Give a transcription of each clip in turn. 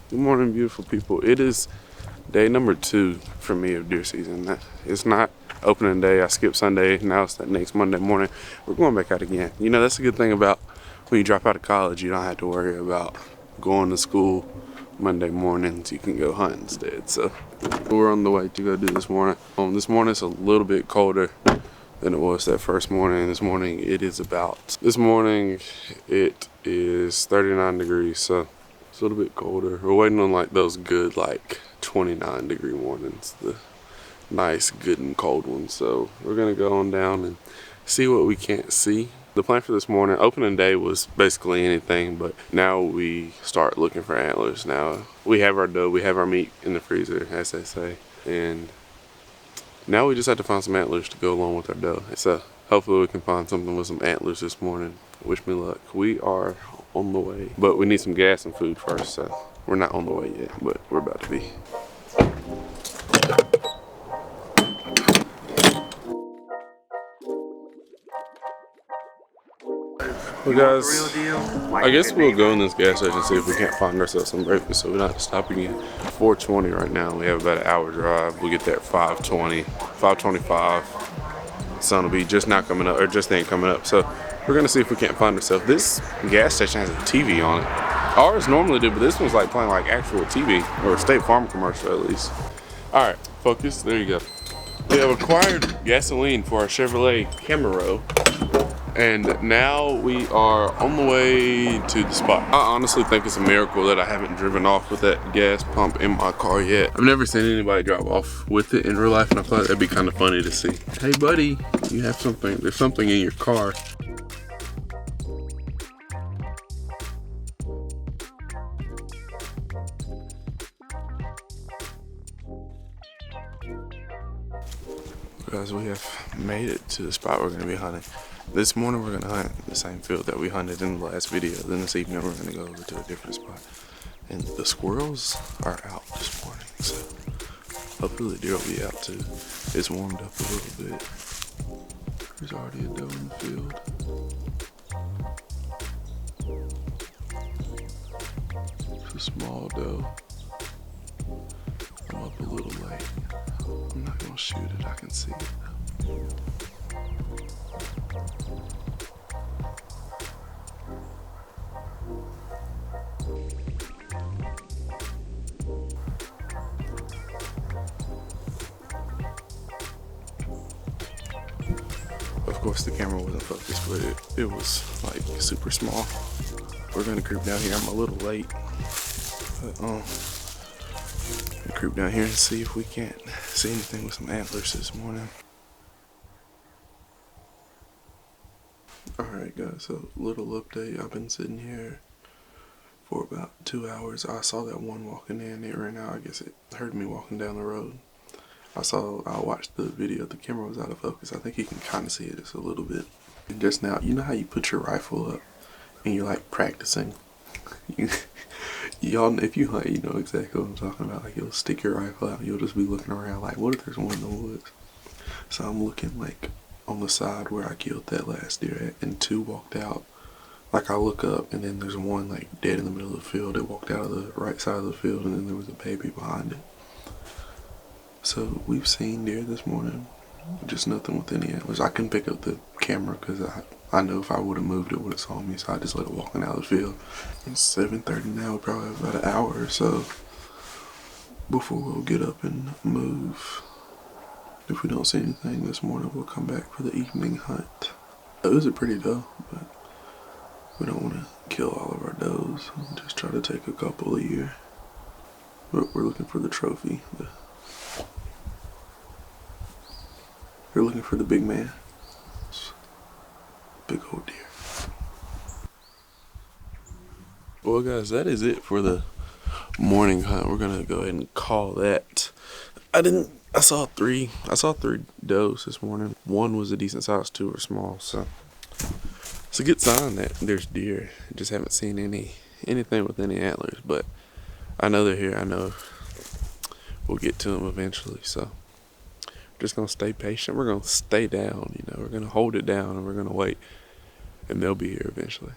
Good morning, beautiful people. It is day number 2 for me of deer season. It's not opening day. I skipped Sunday. Now it's that next Monday morning. We're going back out again. You know, that's a good thing about when you drop out of college. You don't have to worry about going to school Monday mornings. You can go hunt instead. So we're on the way to go do this morning. This morning it's a little bit colder than it was that first morning. This morning it is 39 degrees. So it's a little bit colder. We're waiting on like those good 29-degree mornings, the nice, good and cold ones. So we're gonna go on down and see what we can't see. The plan for this morning, opening day was basically anything, but now we start looking for antlers. Now we have our doe, we have our meat in the freezer, as they say, and now we just have to find some antlers to go along with our doe. So hopefully we can find something with some antlers this morning. Wish me luck. We are on the way, but we need some gas and food first, so we're not on the way yet, but we're about to be. Well guys, I guess we'll go in this gas station and see if we can't find ourselves some breakfast so we don't have to stop again. 4:20 right now. We have about an hour drive. We get there at 5:20, 5:25. Sun will be just now coming up, or just ain't coming up. So we're gonna see if we can't find ourselves. This gas station has a TV on it. Ours normally do, but this one's like playing like actual TV or a State Farm commercial at least. All right, focus. There you go. We have acquired gasoline for our Chevrolet Camaro. And now we are on the way to the spot. I honestly think it's a miracle that I haven't driven off with that gas pump in my car yet. I've never seen anybody drive off with it in real life, and I thought that'd be kind of funny to see. Hey buddy, you have something, there's something in your car. Guys, we have made it to the spot we're gonna be hunting. This morning we're gonna hunt the same field that we hunted in the last video. Then this evening we're gonna go over to a different spot. And the squirrels are out this morning, so hopefully the deer will be out too. It's warmed up a little bit. There's already a doe in the field. It's a small doe. I'm up a little late. I'm not gonna shoot it, I can see it though. Of course the camera wasn't focused, but it was like super small. We're gonna creep down here. I'm a little late, but creep down here and see if we can't see anything with some antlers this morning. Alright guys, so little update. I've been sitting here for about 2 hours. I saw that one walking in. It ran out. I guess it heard me walking down the road. I watched the video. The camera was out of focus. I think you can kind of see it just a little bit. And just now, you know how you put your rifle up and you're like practicing? Y'all, if you hunt, you know exactly what I'm talking about. Like, you'll stick your rifle out and you'll just be looking around like, what if there's one in the woods? So I'm looking like on the side where I killed that last deer at, and 2 walked out. Like, I look up and then there's one like dead in the middle of the field. It walked out of the right side of the field, and then there was a baby behind it. So we've seen deer this morning, just nothing with any antlers. I couldn't pick up the camera because I know if I would have moved it would have saw me, so I just let it walking out of the field. It's 7:30 now. We probably have about an hour or so before we'll get up and move. If we don't see anything this morning, we'll come back for the evening hunt. Those are pretty doe, but we don't want to kill all of our does. We'll just try to take a couple a year. But we're looking for the trophy. We're looking for the big man. Big old deer. Well guys, that is it for the morning hunt. We're gonna go ahead and call that. I saw three does this morning. One was a decent size, 2 were small, so it's a good sign that there's deer. Just haven't seen anything with any antlers, but I know they're here. I know we'll get to them eventually, so just gonna stay patient. We're gonna stay down, you know, we're gonna hold it down and we're gonna wait, and they'll be here eventually.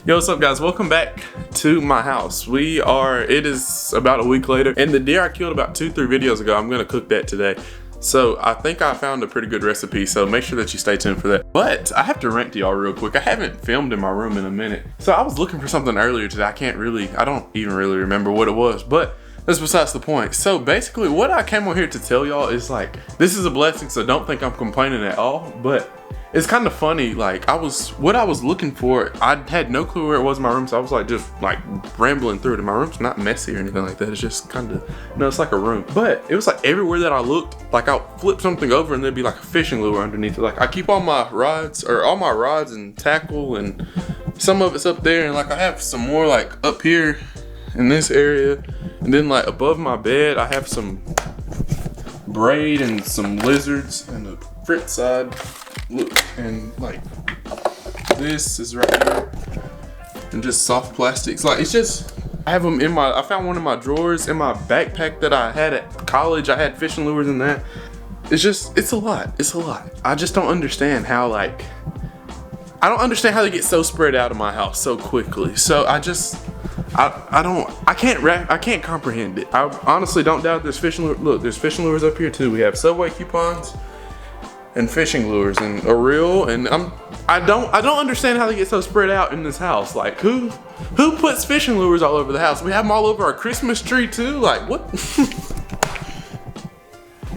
Yo, what's up guys? Welcome back to my house. It is about a week later, and the deer I killed about 2-3 videos ago, I'm gonna cook that today. So I think I found a pretty good recipe, so make sure that you stay tuned for that. But I have to rant to y'all real quick. I haven't filmed in my room in a minute. So I was looking for something earlier today. I don't even really remember what it was, but that's besides the point. So basically what I came on here to tell y'all is like, this is a blessing, so don't think I'm complaining at all, but it's kind of funny. Like what I was looking for, I had no clue where it was in my room, so I was like just like rambling through it. And my room's not messy or anything like that. It's just kind of, it's like a room. But it was like everywhere that I looked, like I'll flip something over and there'd be like a fishing lure underneath it. Like I keep all my rods and tackle, and some of it's up there, and like I have some more like up here in this area, and then like above my bed I have some braid and some lizards in the front side. Look, and like this is right here, and just soft plastics. Like it's just, I have them I found one in my drawers in my backpack that I had at college. I had fishing lures in that. It's a lot. I just don't understand how I don't understand how they get so spread out in my house so quickly. So I can't comprehend it. I honestly don't doubt there's fishing lures. Look, there's fishing lures up here too. We have Subway coupons and fishing lures and a reel, and I don't understand how they get so spread out in this house. Like who puts fishing lures all over the house? We have them all over our Christmas tree too. Like what?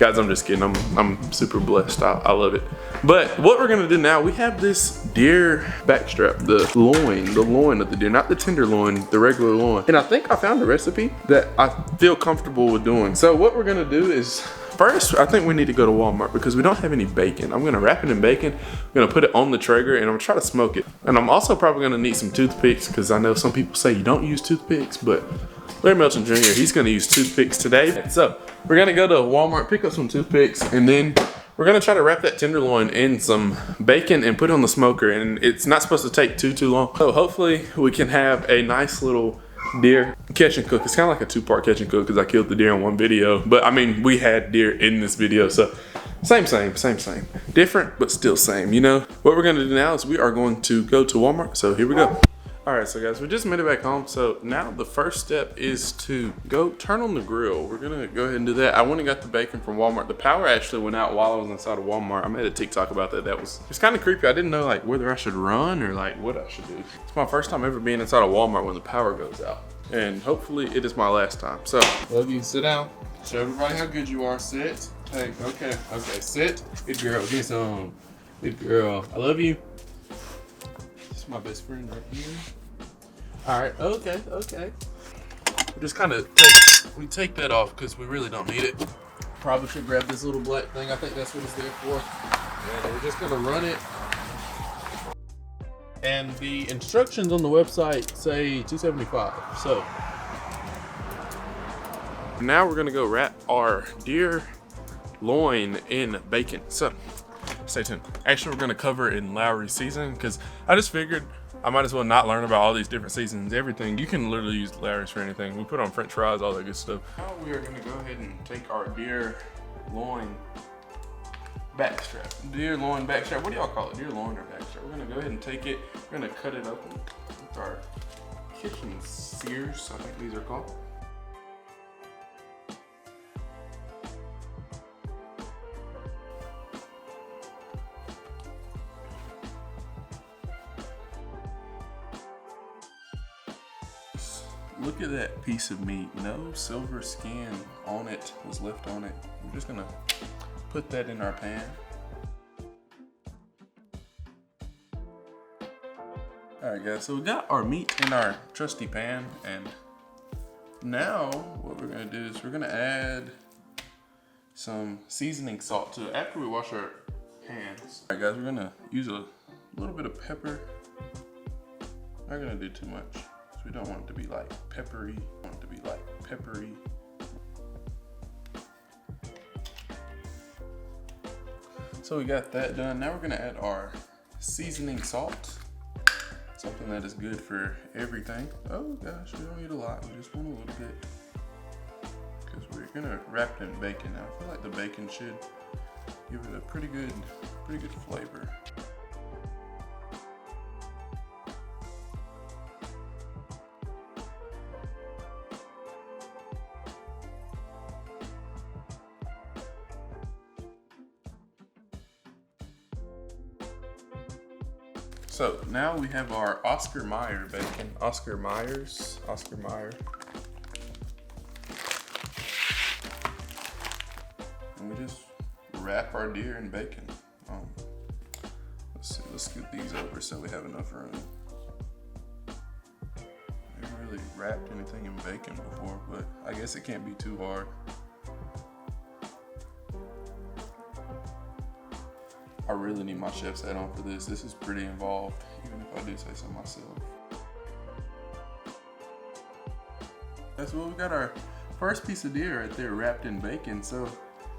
Guys, I'm just kidding. I'm super blessed. I love it. But what we're gonna do now, we have this deer backstrap, the loin of the deer, not the tenderloin, the regular loin. And I think I found a recipe that I feel comfortable with doing. So what we're gonna do is, first, I think we need to go to Walmart because we don't have any bacon. I'm gonna wrap it in bacon. I'm gonna put it on the Traeger, and I'm gonna try to smoke it. And I'm also probably gonna need some toothpicks because I know some people say you don't use toothpicks, but Larry Melton Jr., he's gonna use toothpicks today. So we're gonna go to Walmart, pick up some toothpicks, and then we're gonna try to wrap that tenderloin in some bacon and put it on the smoker. And it's not supposed to take too long. So hopefully we can have a nice little deer catch and cook. It's kind of like a 2-part catch and cook because I killed the deer in one video. But I mean, we had deer in this video, so same. Different, but still same, you know? What we're gonna do now is we are going to go to Walmart, so here we go. All right, so guys, we just made it back home. So now the first step is to go turn on the grill. We're gonna go ahead and do that. I went and got the bacon from Walmart. The power actually went out while I was inside of Walmart. I made a TikTok about that. It's kind of creepy. I didn't know like whether I should run or like what I should do. It's my first time ever being inside of Walmart when the power goes out. And hopefully it is my last time. So, love you, sit down. Show everybody how good you are, sit. Hey, okay, sit. Good girl, give me some. Good girl, I love you. This is my best friend right here. All right, okay. We just kind of take that off because we really don't need it. Probably should grab this little black thing. I think that's what it's there for. And we're just gonna run it. And the instructions on the website say 275. So now we're gonna go wrap our deer loin in bacon. So stay tuned. Actually, we're gonna cover it in Lowry seasoning because I just figured I might as well not learn about all these different seasons, everything. You can literally use Lowry's for anything. We put on French fries, all that good stuff. Now we are gonna go ahead and take our deer loin backstrap. Deer loin backstrap. What do y'all call it? Deer loin or backstrap? We're gonna go ahead and take it. We're gonna cut it open with our kitchen shears, I think these are called. Look at that piece of meat. No silver skin on it was left on it. We're just gonna put that in our pan. All right guys, so we got our meat in our trusty pan, and now what we're gonna do is we're gonna add some seasoning salt to it after we wash our pans. All right guys, we're gonna use a little bit of pepper. Not gonna do too much. We don't want it to be like peppery. We want it to be like peppery. So we got that done. Now we're gonna add our seasoning salt. Something that is good for everything. Oh gosh, we don't need a lot. We just want a little bit. Because we're gonna wrap it in bacon now. I feel like the bacon should give it a pretty good flavor. So now we have our Oscar Mayer bacon. Oscar Mayer. And we just wrap our deer in bacon. Let's see, let's scoot these over so we have enough room. I haven't really wrapped anything in bacon before, but I guess it can't be too hard. I really need my chef's hat on for this. This is pretty involved, even if I do say so myself. That's what we got, our first piece of deer right there wrapped in bacon. So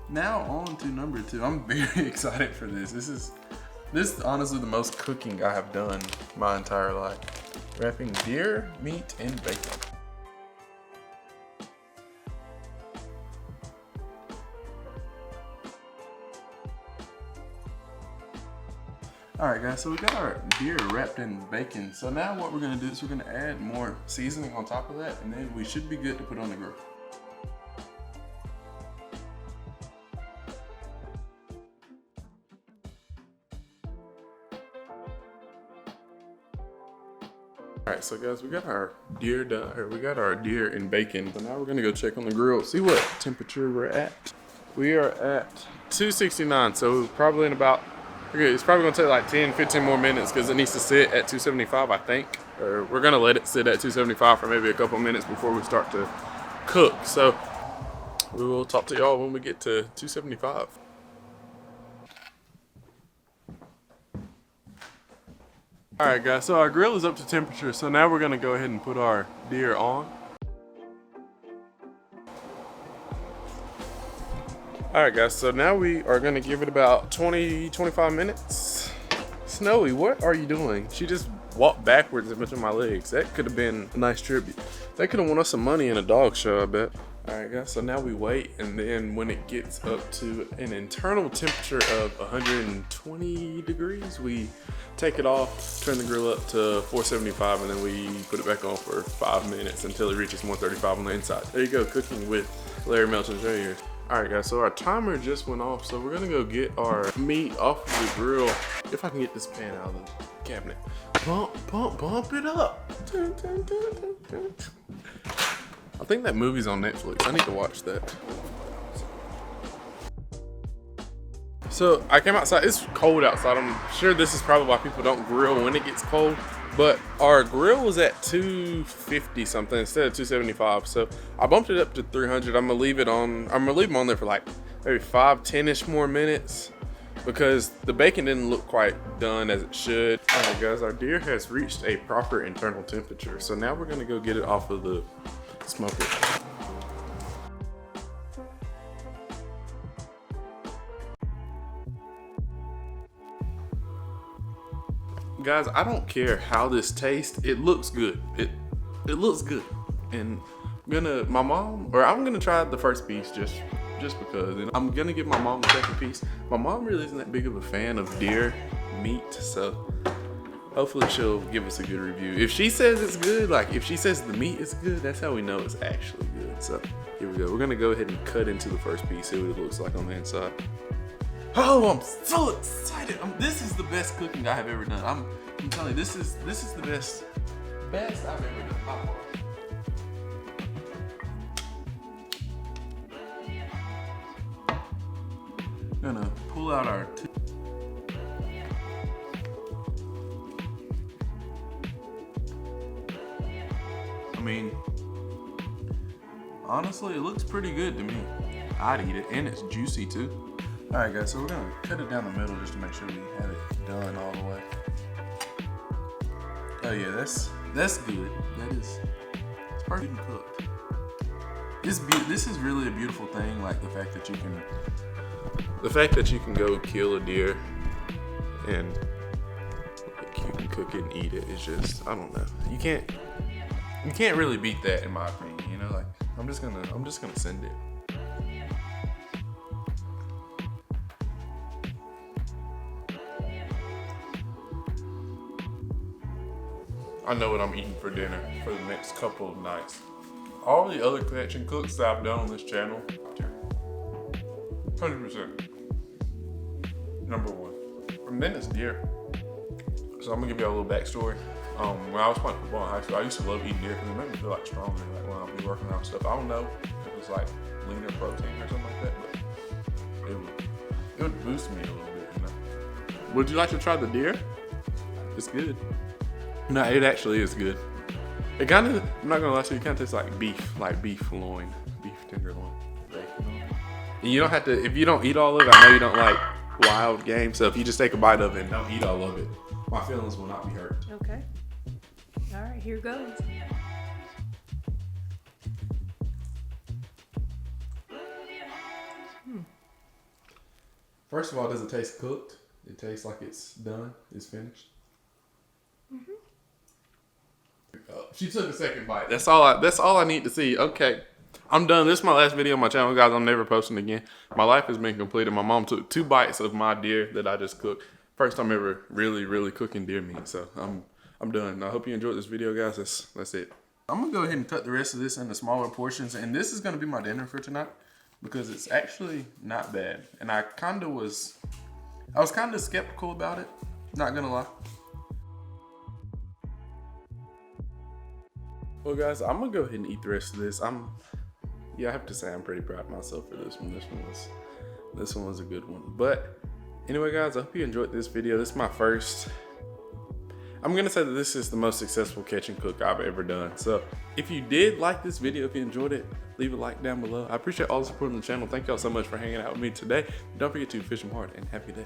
now on to number 2. I'm very excited for this. This is honestly the most cooking I have done my entire life. Wrapping deer meat in bacon. Alright guys, so we got our deer wrapped in bacon. So now what we're gonna do is we're gonna add more seasoning on top of that, and then we should be good to put on the grill. Alright, so guys, we got our deer done, or we got our deer in bacon. So now we're gonna go check on the grill, see what temperature we're at. We are at 269, so probably in about, okay, it's probably gonna take like 10-15 more minutes because it needs to sit at 275, I think. Or we're gonna let it sit at 275 for maybe a couple minutes before we start to cook. So we will talk to y'all when we get to 275. All right guys, so our grill is up to temperature. So now we're gonna go ahead and put our deer on. All right guys, so now we are gonna give it about 20-25 minutes. Snowy, what are you doing? She just walked backwards in between my legs. That could have been a nice tribute. They could have won us some money in a dog show, I bet. All right guys, so now we wait, and then when it gets up to an internal temperature of 120 degrees, we take it off, turn the grill up to 475, and then we put it back on for 5 minutes until it reaches 135 on the inside. There you go, cooking with Larry Melton's right here. All right guys, so our timer just went off, so we're gonna go get our meat off of the grill. If I can get this pan out of the cabinet. Bump it up. Dun, dun, dun, dun, dun. I think that movie's on Netflix. I need to watch that. So I came outside, it's cold outside. I'm sure this is probably why people don't grill when it gets cold. But our grill was at 250 something instead of 275. So I bumped it up to 300. I'm gonna leave them on there for like maybe 5-10ish more minutes because the bacon didn't look quite done as it should. All right guys, our deer has reached a proper internal temperature. So now we're gonna go get it off of the smoker. Guys, I don't care how this tastes. It looks good. It looks good. And I'm gonna try the first piece just because. And I'm gonna give my mom the second piece. My mom really isn't that big of a fan of deer meat, so hopefully she'll give us a good review. If she says it's good, like if she says the meat is good, that's how we know it's actually good. So here we go. We're gonna go ahead and cut into the first piece, see what it looks like on the inside. Oh, I'm so excited. This is the best cooking I have ever done. I'm telling you, this is the best I've ever done by far. Gonna pull out our I mean, honestly, it looks pretty good to me. I'd eat it, and it's juicy too. All right guys, so we're gonna cut it down the middle just to make sure we have it done all the way. Oh yeah, that's good. It's perfect cooked. This is really a beautiful thing, like the fact that you can go kill a deer and like, you can cook it and eat it. It's just, I don't know. You can't really beat that in my opinion. You know, like I'm just gonna send it. I know what I'm eating for dinner for the next couple of nights. All the other collection cooks that I've done on this channel, 100%. Number one. And then it's deer. So So I'm gonna give you a little backstory. When I was playing football in high school, I used to love eating deer because it made me feel like stronger. Like when I'll be working out and stuff. I don't know if it was like leaner protein or something like that, but it would boost me a little bit, you know. Would you like to try the deer? It's good. No, it actually is good. It kind of, I'm not gonna lie to you, it kind of tastes like beef loin, beef tenderloin. And you don't have to, if you don't eat all of it, I know you don't like wild game, so if you just take a bite of it and don't eat all of it, my feelings will not be hurt. Okay. All right, here goes. First of all, does it taste cooked? It tastes like it's done, it's finished. Mm-hmm. She took a second bite. That's all I need to see. Okay. I'm done. This is my last video on my channel, guys. I'm never posting again. My life has been completed. My mom took 2 bites of my deer that I just cooked. First time ever really cooking deer meat. So I'm done. I hope you enjoyed this video, guys. That's it. I'm gonna go ahead and cut the rest of this into smaller portions, and this is gonna be my dinner for tonight because it's actually not bad. And I was kind of skeptical about it. Not gonna lie. Well, guys, I'm gonna go ahead and eat the rest of this. I have to say I'm pretty proud of myself for this one. This one was a good one. But anyway, guys, I hope you enjoyed this video. This is my first. I'm gonna say that this is the most successful catch and cook I've ever done. So if you did like this video, if you enjoyed it, leave a like down below. I appreciate all the support on the channel. Thank y'all so much for hanging out with me today. Don't forget to fish them hard and happy day.